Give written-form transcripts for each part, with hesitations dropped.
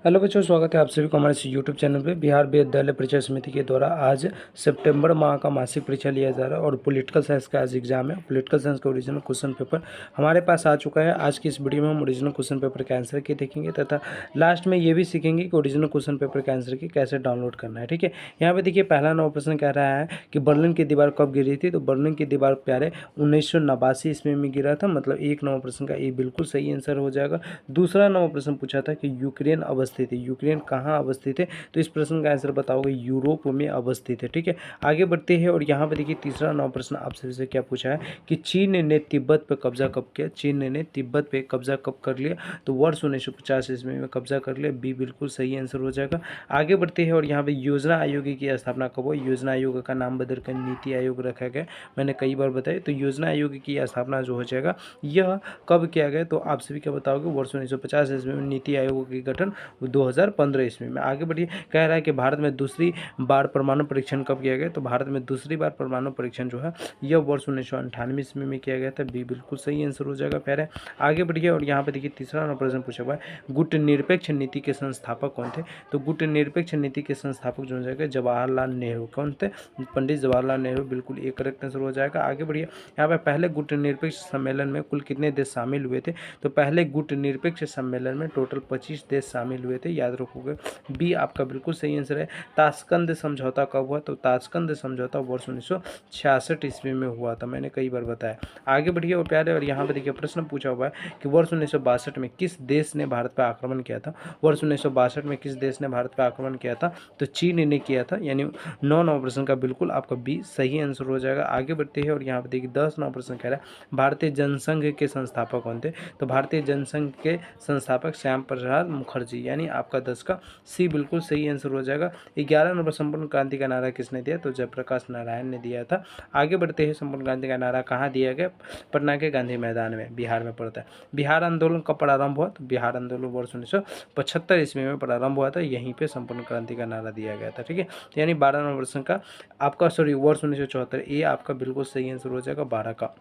Hello बच्चों, स्वागत है आप सभी को हमारे इस यूट्यूब चैनल पे। बिहार विद्यालय परीक्षा समिति के द्वारा आज सितंबर माह का मासिक परीक्षा लिया जा रहा है और पॉलिटिकल साइंस का आज एग्जाम है। पॉलिटिकल साइंस का ओरिजिनल क्वेश्चन पेपर हमारे पास आ चुका है। आज की इस वीडियो में हम ओरिजिनल क्वेश्चन पेपर के आंसर की देखेंगे तथा लास्ट में ये भी सीखेंगे कि ओरिजिनल क्वेश्चन पेपर के आंसर की कैसे डाउनलोड करना है। ठीक है, यहाँ पे देखिए पहला नंबर प्रश्न कह रहा है कि बर्लिन की दीवार कब गिरी थी। तो बर्लिन की दीवार प्यारे 1989 ईस्वी में गिरा था। मतलब एक नंबर प्रश्न का ये बिल्कुल सही आंसर हो जाएगा। दूसरा नंबर प्रश्न पूछा था कि यूक्रेन अवस्थित है, यूक्रेन कहाँ अवस्थित है। तो इस प्रश्न का आंसर बताओगे यूरोप में अवस्थित है। ठीक है, आगे बढ़ते हैं और यहाँ पर देखिए तीसरा नंबर प्रश्न आप सभी से क्या पूछा है कि चीन ने तिब्बत पर कब्जा कब किया। चीन ने तिब्बत पे कब्जा कब कर लिया। तो वर्ष 1950 ईस्वी में कब्जा कर लिया। बी बिल्कुल सही आंसर हो जाएगा। आगे बढ़ते हैं और यहाँ पे योजना आयोग की स्थापना कब हुई। योजना आयोग का नाम बदलकर नीति आयोग रखा गया, मैंने कई बार बताया। तो योजना आयोग की स्थापना जो हो जाएगा यह कब किया गया। तो आप सभी क्या बताओगे, वर्ष 1950 ईस्वी में। नीति आयोग की गठन 2015 ईस्वी में। आगे बढ़िए, कह रहा है कि भारत में दूसरी बार परमाणु परीक्षण कब किया गया। तो भारत में दूसरी बार परमाणु परीक्षण जो है यह वर्ष 1998 ईस्वी में किया गया था। बी बिल्कुल सही आंसर हो जाएगा। प्यारे आगे बढ़िए और यहाँ पे देखिए तीसरा प्रश्न पूछा हुआ है, गुटनिरपेक्ष नीति के संस्थापक कौन थे। तो गुटनिरपेक्ष नीति के संस्थापक जो हो जाएगा जवाहरलाल नेहरू। कौन थे, पंडित जवाहरलाल नेहरू। बिल्कुल एक करेक्ट आंसर हो जाएगा। आगे बढ़िए, यहाँ पे पहले गुटनिरपेक्ष सम्मेलन में कुल कितने देश शामिल हुए थे। तो पहले गुटनिरपेक्ष सम्मेलन में टोटल 25 देश शामिल हुए थे, याद रखोगे। बी आपका बिल्कुल सही आंसर है। ताशकंद समझौता कब हुआ। तो ताशकंद समझौता वर्ष 1966 ईस्वी में हुआ था, मैंने कई बार बताया। आगे बढ़िए और प्यारे और यहाँ पे देखिए प्रश्न पूछा हुआ है कि वर्ष 1962 में किस देश ने भारत पर आक्रमण किया था। वर्ष 1962 में किस देश ने भारत पर आक्रमण किया था। तो चीन ने किया था, यानी 9 नंबर प्रश्न का बिल्कुल आपका बी सही आंसर हो जाएगा। आगे बढ़ते हैं और यहाँ पे देखिए 10 नंबर प्रश्न कह रहा है भारतीय जनसंघ के संस्थापक कौन थे। तो भारतीय जनसंघ के संस्थापक श्याम प्रसाद मुखर्जी, यानी आपका 10 का सी बिल्कुल सही आंसर हो जाएगा। 11 नंबर संपूर्ण क्रांति का नारा किसने दिया। तो जयप्रकाश नारायण ने दिया था। आगे बढ़ते हैं, संपूर्ण क्रांति का नारा कहाँ दिया गया। पटना के गांधी मैदान में, बिहार में पड़ता है। बिहार आंदोलन कब प्रारंभ हुआ। तो बिहार आंदोलन वर्ष 1975 ईस्वी में प्रारंभ हुआ था, यहीं पे संपूर्ण क्रांति का नारा दिया गया था। ठीक है, यानी 12 नंबर प्रश्न का आपका वर्ष 1974, ये आपका बिल्कुल सही आंसर हो जाएगा 12 का।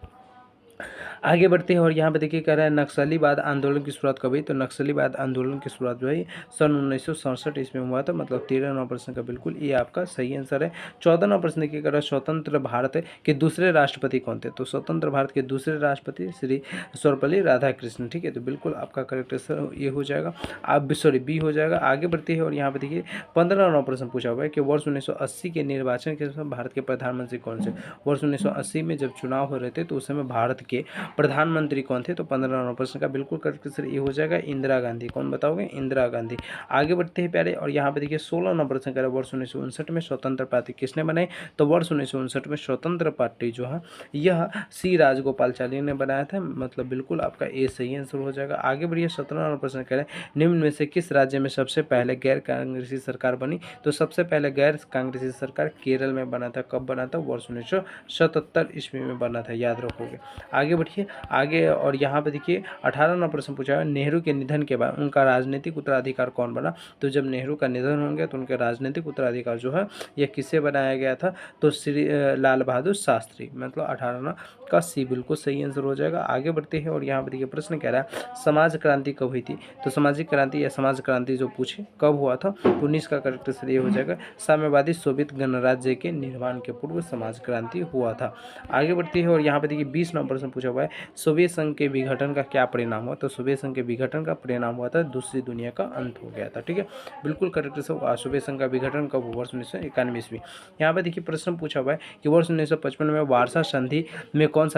आगे बढ़ते हैं और यहाँ पे देखिए कह रहा है नक्सलीवाद आंदोलन की शुरुआत कब हुई। तो नक्सलीवाद आंदोलन की शुरुआत जो है सन 1967 ईस्वी में हुआ था। मतलब 13 नंबर प्रश्न का बिल्कुल ये आपका सही आंसर है। 14 नंबर प्रश्न देखिए कह रहा है स्वतंत्र भारत के दूसरे राष्ट्रपति कौन थे। तो स्वतंत्र भारत के दूसरे राष्ट्रपति श्री सर्वपल्ली राधाकृष्णन। ठीक है, तो बिल्कुल आपका करेक्ट आंसर ये हो जाएगा, आप सॉरी बी हो जाएगा। आगे बढ़ते हैं और यहाँ पे देखिए 15 नंबर प्रश्न पूछा हुआ है कि वर्ष 1980 के निर्वाचन के समय भारत के प्रधानमंत्री कौन से। वर्ष 1980 में जब चुनाव हो रहे थे तो उस समय भारत के प्रधानमंत्री कौन थे। तो 15 नंबर प्रश्न का बिल्कुल करेक्ट आंसर ये हो जाएगा इंदिरा गांधी। कौन बताओगे, इंदिरा गांधी। आगे बढ़ते हैं प्यारे और यहाँ पे देखिए 16 नंबर प्रश्न करें वर्ष 1959 में स्वतंत्र पार्टी किसने बनाई। तो वर्ष 1959 में स्वतंत्र पार्टी जो है यह सी राजगोपालाचारी ने बनाया था। मतलब बिल्कुल आपका ए सही आंसर हो जाएगा। आगे बढ़िए 17 नंबर प्रश्न करें निम्न में से किस राज्य में सबसे पहले गैर कांग्रेसी सरकार बनी। तो सबसे पहले गैर कांग्रेसी सरकार केरल में बना था। कब बना था, वर्ष 1977 ईस्वी में बना था, याद रखोगे। आगे बढ़िए आगे और यहाँ पे देखिए 18 नंबर प्रश्न पूछा है नेहरू के निधन के बाद उनका राजनीतिक उत्तराधिकार कौन बना। तो जब नेहरू का निधन होंगे तो उनके राजनीतिक उत्तराधिकार जो है यह किससे बनाया गया था। तो श्री लाल बहादुर शास्त्री। मतलब 18 का सी बिल्कुल सही आंसर हो जाएगा। आगे बढ़ते हैं और यहाँ पे देखिए प्रश्न कह रहा है समाज क्रांति कब हुई थी। तो सामाजिक क्रांति या समाज क्रांति जो पूछे कब हुआ था, 19 का करेक्ट आंसर ये हो जाएगा साम्यवादी सोवियत गणराज्य के निर्माण के पूर्व समाज क्रांति हुआ था। आगे बढ़ते हैं और यहाँ पे देखिए 20 नंबर प्रश्न पूछा हुआ है सोवियत संघ के विघटन का क्या परिणाम हुआ। तो सोवियत संघ के विघटन का परिणाम हुआ था दूसरी दुनिया का अंत हो गया था। ठीक है, बिल्कुल करेक्ट आंसर। सोवियत संघ का विघटन कब हुआ, वर्ष 1991 ईस्वी। यहाँ पे देखिए प्रश्न पूछा हुआ है कि वर्ष 1955 में वार्सा संधि में कौन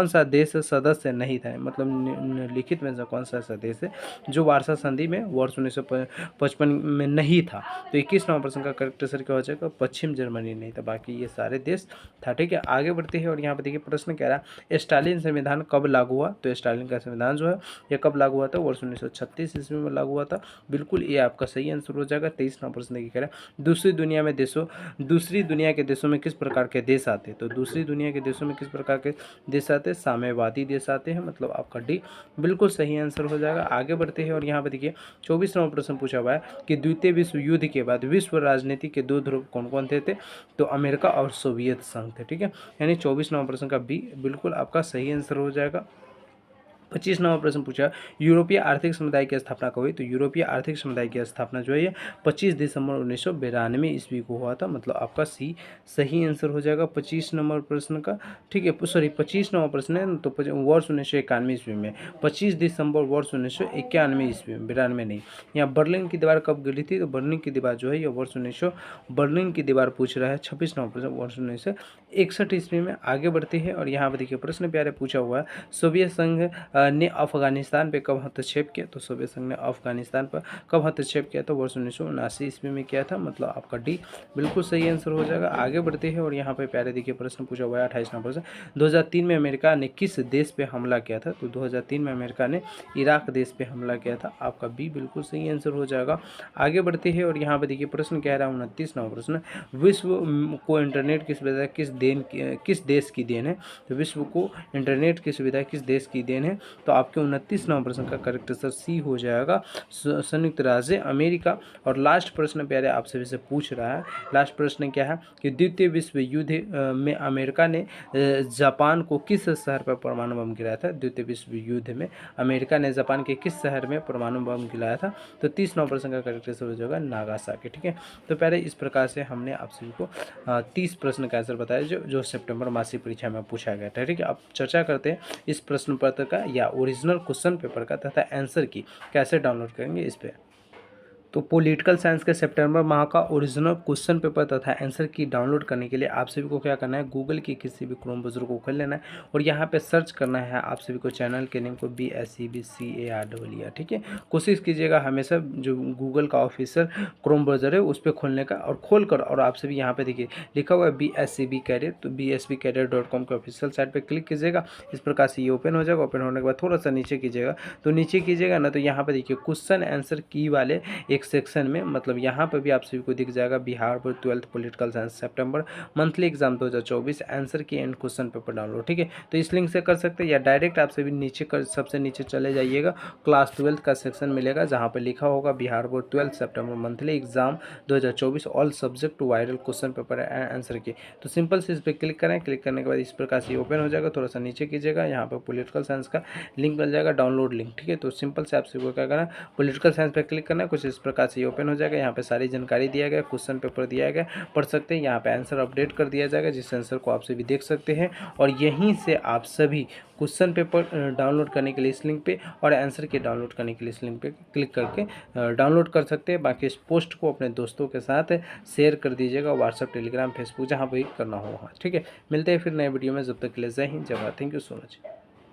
सा देश सदस्य नहीं था। मतलब लिखित में कौन सा देश है जो वार्सा संधि में वर्ष 1955 में नहीं था। तो 21 नंबर प्रश्न का करेक्ट आंसर क्या हो जाएगा, पश्चिम जर्मनी नहीं था, बाकी ये सारे देश था। ठीक है, आगे बढ़ते हैं और यहाँ पे देखिए प्रश्न कह रहा है स्टालिन संविधान कब लागू हुआ। तो स्टालिन का संविधान जो है यह कब लागू हुआ था, वर्ष 1936 ईस्वी में लागू हुआ था। बिल्कुल ये आपका सही आंसर हो जाएगा। 23 नंबर प्रश्न देखिए कह रहा है दूसरी दुनिया के देशों में किस प्रकार के देश आते हैं। तो दूसरी दुनिया के देशों में किस प्रकार के देश आते हैं, साम्यवादी देश आते हैं। मतलब आपका डी बिल्कुल सही आंसर हो जाएगा। आगे बढ़ते हैं और यहाँ पे देखिए 24 नंबर प्रश्न पूछा हुआ है कि द्वितीय विश्व युद्ध के बाद विश्व राजनीति के दो ध्रुव कौन कौन थे। तो अमेरिका और सोवियत संघ थे। ठीक है, यानी 24 नंबर प्रश्न का बी बिल्कुल आपका सही आंसर हो जाएगा। 25 नंबर प्रश्न पूछा, यूरोपीय आर्थिक समुदाय की स्थापना कब हुई? तो यूरोपीय आर्थिक समुदाय की स्थापना जो है ये 25 दिसंबर 1992 ईस्वी को हुआ था। मतलब आपका सी सही आंसर हो जाएगा 25 नंबर प्रश्न का। ठीक है, सॉरी 25 नंबर प्रश्न है तो वर्ष 1991 ईस्वी में, 25 दिसंबर वर्ष 1991 ईस्वी में, 92 नहीं। यहाँ बर्लिन की दीवार कब गिरी थी? तो बर्लिन की दीवार जो है ये वर्ष 1900, बर्लिन की दीवार पूछ रहा है 26 नंबर प्रश्न वर्ष 1961 ईस्वी में। आगे बढ़ती है और यहाँ पर देखिए प्रश्न प्यारे पूछा हुआ है, सोवियत संघ ने अफगानिस्तान पे कब हस्तक्षेप किया? तो सोवियत संघ ने अफगानिस्तान पर कब हस्तक्षेप किया? तो वर्ष 1979 ईस्वी में किया था। मतलब आपका डी बिल्कुल सही आंसर हो जाएगा। आगे बढ़ते हैं और यहाँ पे प्यारे देखिए प्रश्न पूछा हुआ है 28 नंबर से, 2003 में अमेरिका ने किस देश पे हमला किया था? तो 2003 में अमेरिका ने इराक देश पे हमला किया था। आपका बी बिल्कुल सही आंसर हो जाएगा। आगे बढ़ते हैं और यहाँ पे देखिए प्रश्न कह रहा है 29 नंबर प्रश्न, विश्व को इंटरनेट की सुविधा किस देश की देन है? तो विश्व को इंटरनेट की सुविधा किस देश की देन है? तो आपके 29 नंबर प्रश्न का करेक्ट आंसर सी हो जाएगा, संयुक्त राज्य अमेरिका। और लास्ट प्रश्न प्यारे आप सभी से पूछ रहा है, लास्ट प्रश्न क्या है कि द्वितीय विश्व युद्ध में अमेरिका ने जापान को किस शहर पर परमाणु बम गिराया था? द्वितीय विश्व युद्ध में अमेरिका ने जापान के किस शहर में परमाणु बम गिराया था? तो 30 नंबर प्रश्न का करेक्ट आंसर हो जाएगा नागासाकी। ठीक है, तो प्यारे इस प्रकार से हमने आप सभी को 30 प्रश्न का आंसर बताया जो सितंबर मासिक परीक्षा में पूछा गया था। ठीक है, अब चर्चा करते हैं इस प्रश्न पत्र का या ओरिजिनल क्वेश्चन पेपर का तथा आंसर की कैसे डाउनलोड करेंगे इस पे। तो पॉलिटिकल साइंस के सितंबर माह का ओरिजिनल क्वेश्चन पेपर तथा आंसर की डाउनलोड करने के लिए आप सभी को क्या करना है, गूगल की किसी भी क्रोम ब्राउज़र को खोल लेना है और यहाँ पे सर्च करना है आप सभी को चैनल के नेम को BSCBCAREE। ठीक है, कोशिश कीजिएगा हमेशा जो गूगल का ऑफिशियल क्रोम ब्राउज़र है उस पर खोलने का और खोल कर और आप सभी यहाँ पे देखिए लिखा हुआ है BSCB कैरियर, तो BSCBcareer.com के ऑफिशियल साइट पर क्लिक कीजिएगा। इस प्रकार से ये ओपन हो जाएगा। ओपन होने के बाद थोड़ा सा नीचे कीजिएगा, तो नीचे कीजिएगा ना तो यहाँ पर देखिए क्वेश्चन आंसर की वाले एक सेक्शन में, मतलब यहाँ पर भी आप सभी को दिख जाएगा Bihar board 12th political science सितंबर monthly exam 2024 answer key and question paper download. ठीक है, तो इस लिंक से कर सकते हैं या डायरेक्ट आप सभी नीचे कर सबसे नीचे चले जाइएगा, क्लास 12th का सेक्शन मिलेगा जहाँ पर लिखा होगा बिहार बोर्ड 12th सितंबर monthly exam 2024 all subject to viral question paper answer key. तो सिंपल से इस पर क्लिक करें। क्लिक करने के बाद इस प्रकार से ओपन हो जाएगा। थोड़ा सा नीचे कीजिएगा, यहाँ पर पॉलिटिकल साइंस का लिंक मिल जाएगा, डाउनलोड लिंक। ठीक है, तो सिंपल से आप सभी को क्या करना है, पॉलिटिकल साइंस पर क्लिक करना है। कुछ इस प्रकार से ओपन हो जाएगा। यहाँ पे सारी जानकारी दिया गया, क्वेश्चन पेपर दिया गया, पढ़ सकते हैं। यहाँ पे आंसर अपडेट कर दिया जाएगा, जिस आंसर को आप सभी देख सकते हैं और यहीं से आप सभी क्वेश्चन पेपर डाउनलोड करने के लिए इस लिंक पे और आंसर के डाउनलोड करने के लिए इस लिंक पे क्लिक करके डाउनलोड कर सकते हैं। बाकी इस पोस्ट को अपने दोस्तों के साथ शेयर कर दीजिएगा, व्हाट्सअप, टेलीग्राम, फेसबुक, जहाँ पर करना हो। ठीक है, मिलते हैं फिर नए वीडियो में। जब तक के लिए जय हिंद, जय Bharat. Thank you so much.